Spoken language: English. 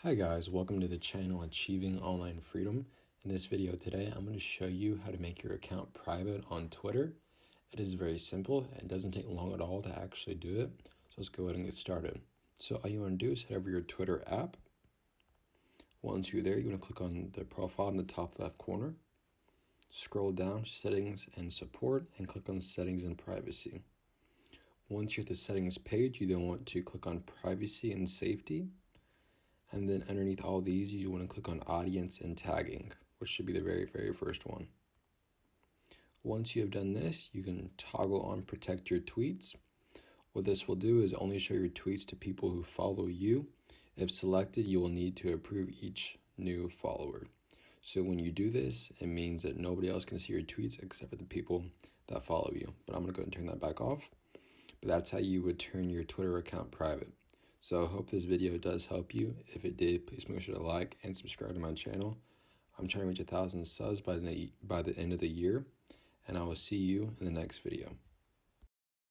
Hi guys, welcome to the channel Achieving Online Freedom. In this video today, I'm going to show you how to make your account private on Twitter. It is very simple. It doesn't take long at all to actually do it. So let's go ahead and get started. So all you want to do is head over your Twitter app. Once you're there, you want to click on the profile in the top left corner. Scroll down, settings and support, and click on settings and privacy. Once you're at the settings page, you then want to click on privacy and safety. And then underneath all these, you want to click on audience and tagging, which should be the very first one. Once you have done this, you can toggle on protect your tweets. What this will do is only show your tweets to people who follow you. If selected, you will need to approve each new follower. So when you do this, it means that nobody else can see your tweets except for the people that follow you. But I'm going to go ahead and turn that back off. But that's how you would turn your Twitter account private. So I hope this video does help you. If it did, please make sure to like and subscribe to my channel. I'm trying to reach 1,000 subs by the end of the year, and I will see you in the next video.